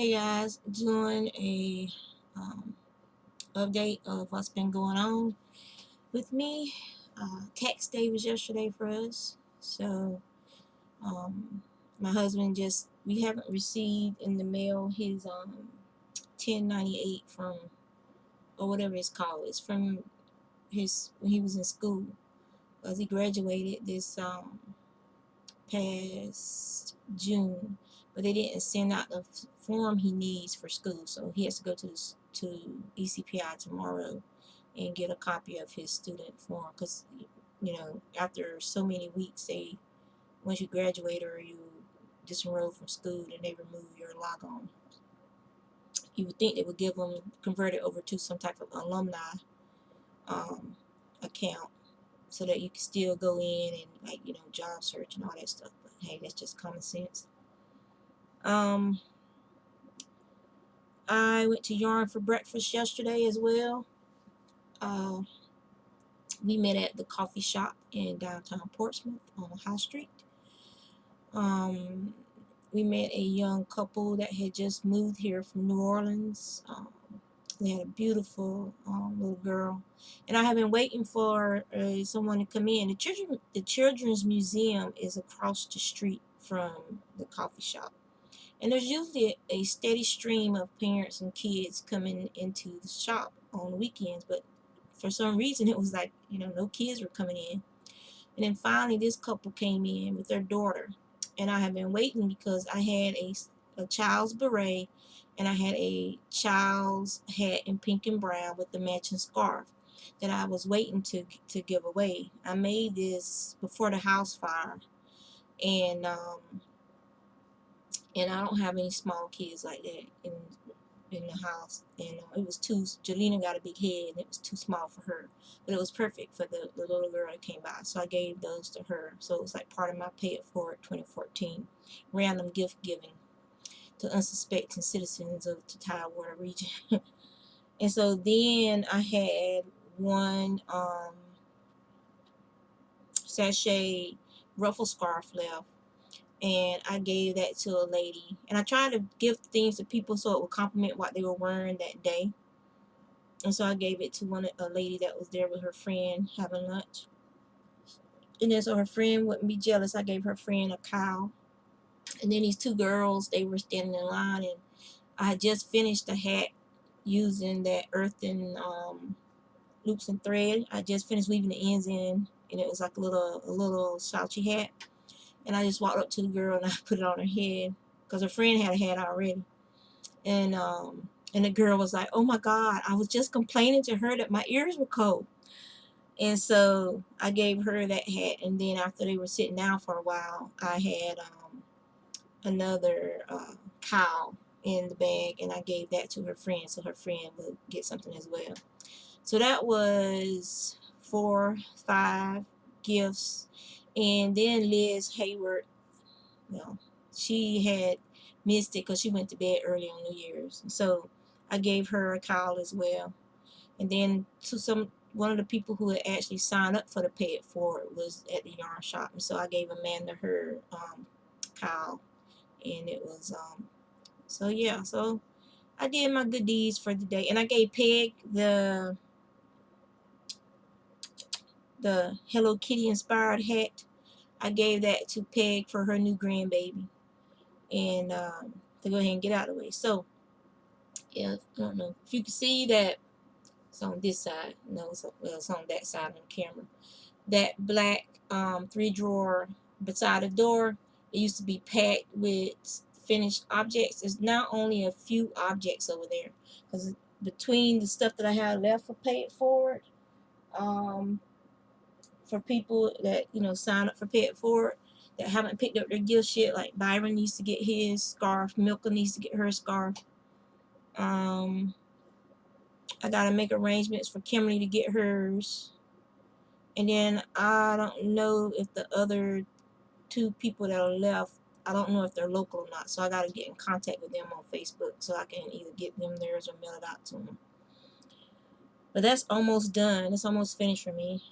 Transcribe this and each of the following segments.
Hey guys, doing a update of what's been going on with me. Tax day was yesterday for us, so um, my husband we haven't received in the mail his 1098 from, or whatever it's called. It's from his when he was in school, because he graduated this past June, but they didn't send out the form he needs for school, so he has to go to ECPI tomorrow and get a copy of his student form, because after so many weeks, once you graduate or you disenroll from school, then they remove your logon. You would think they would convert it over to some type of alumni um, account, so that you can still go in and, like, job search and all that stuff. But hey, that's just common sense. I went to Yarn for breakfast yesterday as well. Uh, we met at the coffee shop in downtown Portsmouth on High Street. We met a young couple that had just moved here from New Orleans. They had a beautiful little girl, and I have been waiting for someone to come in. The children's museum is across the street from the coffee shop, and there's usually a steady stream of parents and kids coming into the shop on the weekends, but for some reason it was like, no kids were coming in. And then finally this couple came in with their daughter, and I have been waiting because I had a child's beret, and I had a child's hat in pink and brown with the matching scarf that I was waiting to give away. I made this before the house fire, and I don't have any small kids like that in the house, and it was too. Jelena got a big head, and it was too small for her, but it was perfect for the little girl that came by. So I gave those to her. So it was like part of my Pay It Forward 2014 random gift giving to unsuspecting citizens of the Tidewater region. And so then I had one sachet ruffle scarf left, and I gave that to a lady. And I tried to give things to people so it would complement what they were wearing that day. And so I gave it to a lady that was there with her friend having lunch. And then so her friend wouldn't be jealous, I gave her friend a cow. And then these two girls, they were standing in line, and I had just finished the hat using that earthen loops and thread. I just finished weaving the ends in, and it was like a little slouchy hat. And I just walked up to the girl and I put it on her head, because her friend had a hat already. And the girl was like, "Oh my God, I was just complaining to her that my ears were cold." And so I gave her that hat, and then after they were sitting down for a while, I had another cowl in the bag, and I gave that to her friend so her friend would get something as well. So that was 5 gifts. And then Liz Hayward, she had missed it because she went to bed early on New Year's. So I gave her a cowl as well. And then one of the people who had actually signed up for the Pay It Forward was at the yarn shop, and so I gave Amanda her cowl, and it was so yeah. So I did my good deeds for the day, and I gave Peg the Hello Kitty inspired hat. I gave that to Peg for her new grandbaby, and to go ahead and get out of the way. So yeah, I don't know if you can see that. It's on this side. No, it's on that side on the camera. That black 3-drawer beside the door, it used to be packed with finished objects. There's now only a few objects over there, because between the stuff that I have left for Pay It Forward, for people that sign up for Pay It Forward that haven't picked up their gifts yet, like Byron needs to get his scarf, Milka needs to get her scarf. I gotta make arrangements for Kimberly to get hers. And then I don't know if the other 2 people that are left, I don't know if they're local or not. So I gotta get in contact with them on Facebook so I can either get them theirs or mail it out to them. But that's almost done. It's almost finished for me.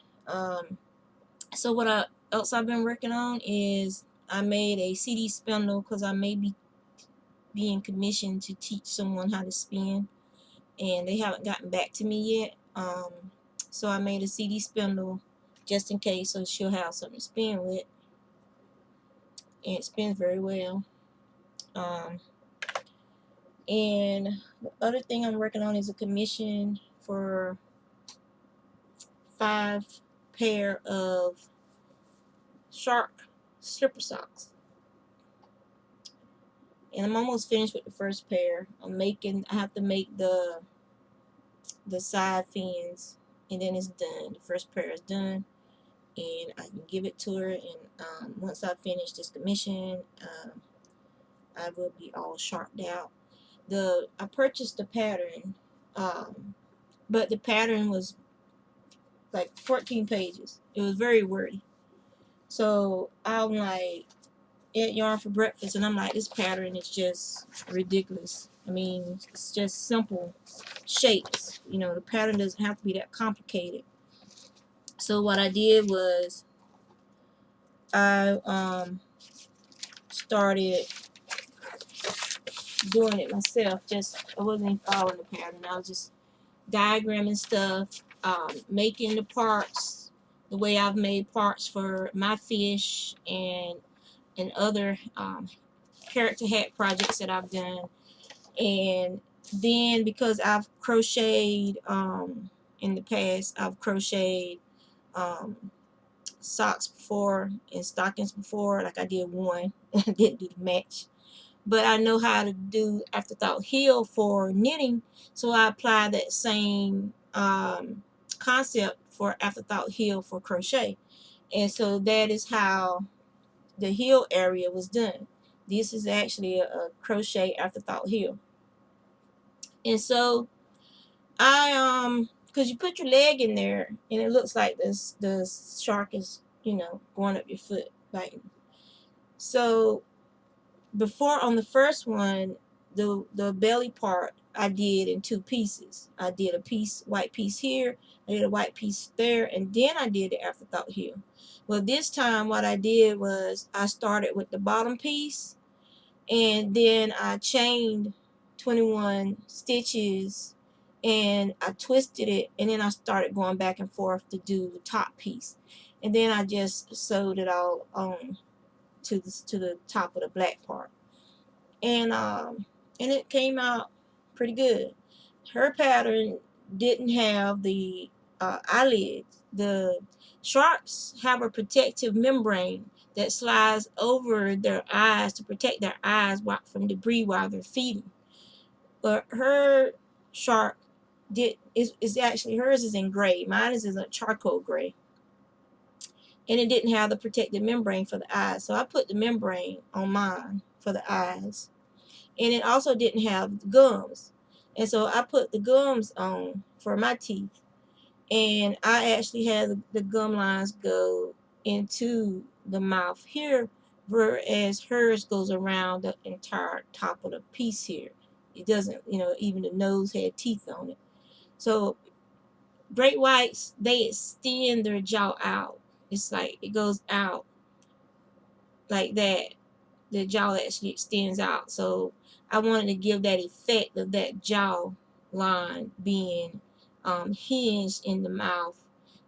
So what else I've been working on is I made a CD spindle, because I may be being commissioned to teach someone how to spin, and they haven't gotten back to me yet. So I made a CD spindle just in case, so she'll have something to spin with, and it spins very well. Um, and the other thing I'm working on is a commission for 5 pair of shark slipper socks. And I'm almost finished with the first pair. I have to make the side fins, and then it's done. The first pair is done, and I can give it to her. And once I finish this commission, I will be all sharked out. I purchased the pattern, but the pattern was like 14 pages. It was very wordy. So I'm like, at Yarn for Breakfast, and I'm like, this pattern is just ridiculous. I mean, it's just simple shapes. You know, the pattern doesn't have to be that complicated. So what I did was I started doing it myself. I wasn't even following the pattern. I was just diagramming stuff, making the parts the way I've made parts for my fish and other character hat projects that I've done. And then because I've crocheted in the past, I've crocheted socks before and stockings before. Like I did one, I didn't do the match, but I know how to do afterthought heel for knitting, so I apply that same concept for afterthought heel for crochet. And so that is how the heel area was done. This is actually a crochet afterthought heel. And so I because you put your leg in there and it looks like the shark is, you know, going up your foot biting. So before, on the first one, the belly part I did in 2 pieces. I did a white piece here, I did a white piece there, and then I did the afterthought here. Well, this time what I did was I started with the bottom piece, and then I chained 21 stitches, and I twisted it, and then I started going back and forth to do the top piece, and then I just sewed it all on to the top of the black part, and it came out pretty good. Her pattern didn't have the eyelids. The sharks have a protective membrane that slides over their eyes to protect their eyes from debris while they're feeding. But her shark is actually, hers is in gray. Mine is a charcoal gray. And it didn't have the protective membrane for the eyes. So I put the membrane on mine for the eyes. And it also didn't have gums. And so I put the gums on for my teeth. And I actually had the gum lines go into the mouth here, whereas hers goes around the entire top of the piece here. It doesn't, you know, even the nose had teeth on it. So great whites, they extend their jaw out. It's like it goes out like that. The jaw actually extends out. So I wanted to give that effect of that jaw line being hinged in the mouth.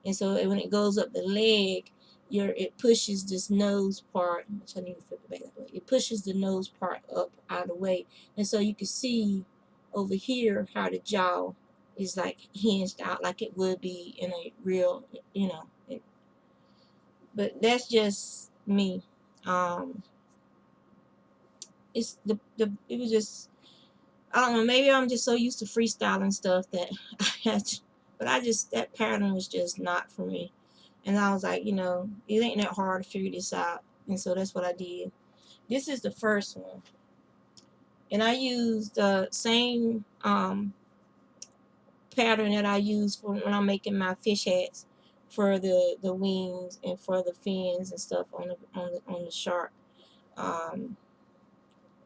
And so when it goes up the leg, it pushes this nose part, which I need to flip it back that way. It pushes the nose part up out of the way. And so you can see over here how the jaw is like hinged out like it would be in a real, you know. But that's just me. It was just, I don't know, maybe I'm just so used to freestyling stuff that that pattern was just not for me. And I was like, you know, it ain't that hard to figure this out. And so that's what I did. This is the first one. And I used the same pattern that I use for when I'm making my fish hats for the wings and for the fins and stuff on the shark.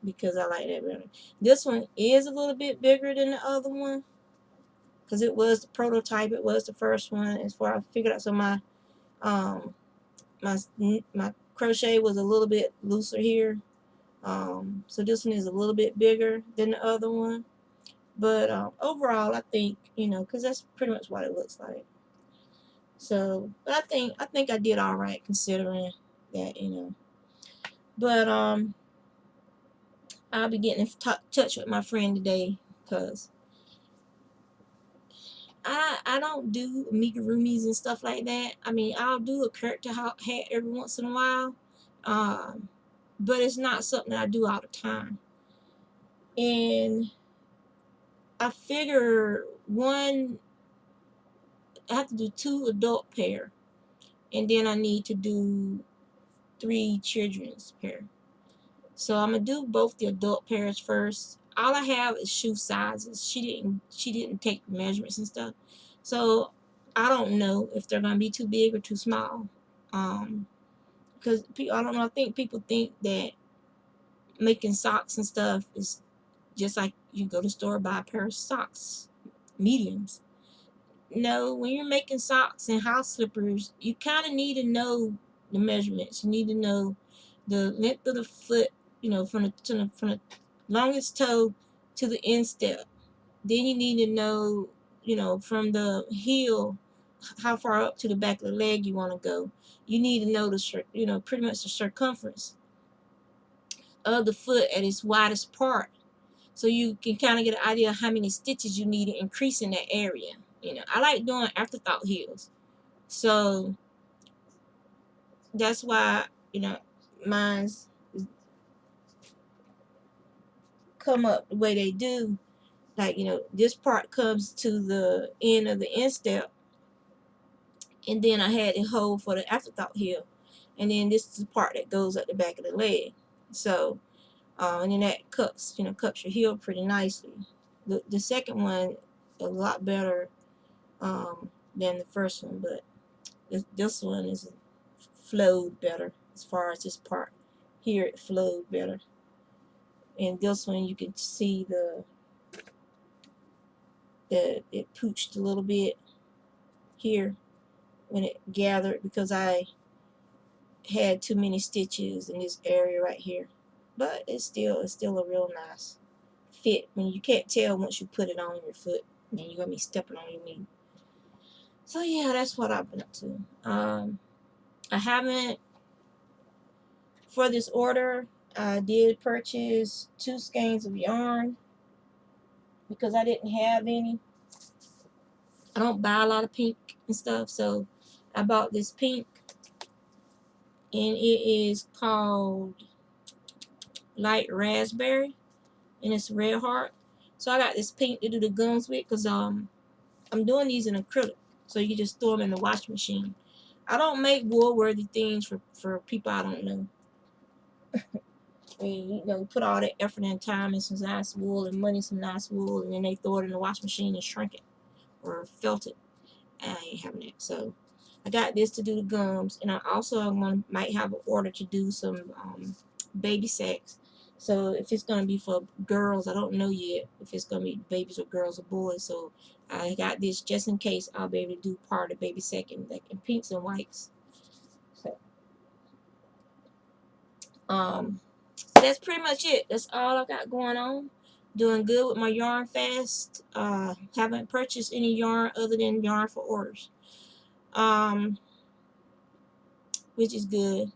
Because I like that better. This one is a little bit bigger than the other one because it was the prototype. It was the first one as far as I figured out. So my my crochet was a little bit looser here, So this one is a little bit bigger than the other one. But overall, I think, because that's pretty much what it looks like. So, but I think I did all right considering that. But I'll be getting in touch with my friend today because I don't do amigurumis and stuff like that. I mean, I'll do a character hat every once in a while, um, but it's not something that I do all the time. And I figure I have to do 2 adult pair, and then I need to do 3 children's pair. So I'm gonna do both the adult pairs first. All I have is shoe sizes. She didn't take measurements and stuff, so I don't know if they're gonna be too big or too small. Because I don't know. I think people think that making socks and stuff is just like you go to the store buy a pair of socks, mediums. No, when you're making socks and house slippers, you kind of need to know the measurements. You need to know the length of the foot, from the longest toe to the instep. Then you need to know, from the heel, how far up to the back of the leg you want to go. You need to know pretty much the circumference of the foot at its widest part, so you can kind of get an idea of how many stitches you need to increase in that area. I like doing afterthought heels, so that's why mine's come up the way they do. Like, this part comes to the end of the instep, and then I had it hold for the afterthought heel, and then this is the part that goes up the back of the leg. So, and then that cups your heel pretty nicely. The second one a lot better than the first one, but this one is flowed better as far as this part here. It flowed better, and this one you can see it pooched a little bit here when it gathered because I had too many stitches in this area right here. But it's still a real nice fit. When you can't tell once you put it on your foot, and then you're gonna be stepping on your knee. So yeah, that's what I've been up to. I haven't, for this order, I did purchase 2 skeins of yarn because I didn't have any. I don't buy a lot of pink and stuff, so I bought this pink, and it is called Light Raspberry, and it's red heart. So I got this pink to do the gums with because I'm doing these in acrylic, so you can just throw them in the washing machine. I don't make wool-worthy things for people I don't know. I mean, put all that effort and time in some nice wool and money, some nice wool, and then they throw it in the washing machine and shrink it or felt it. I ain't having it. So I got this to do the gums, and I also might have an order to do some baby sacks. So if it's gonna be for girls, I don't know yet if it's gonna be babies or girls or boys. So I got this just in case I'll be able to do part of baby sack in pinks and whites. So that's pretty much it. That's all I got going on. Doing good with my yarn fast. Haven't purchased any yarn other than yarn for orders. Which is good.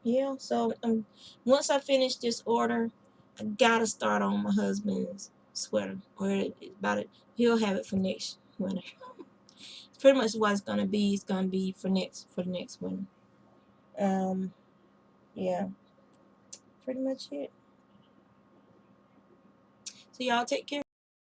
Yeah, so once I finish this order, I gotta start on my husband's sweater, or about it. He'll have it for next winter. Pretty much what it's gonna be. It's gonna be for the next winter. Um, yeah, pretty much it. So y'all take care.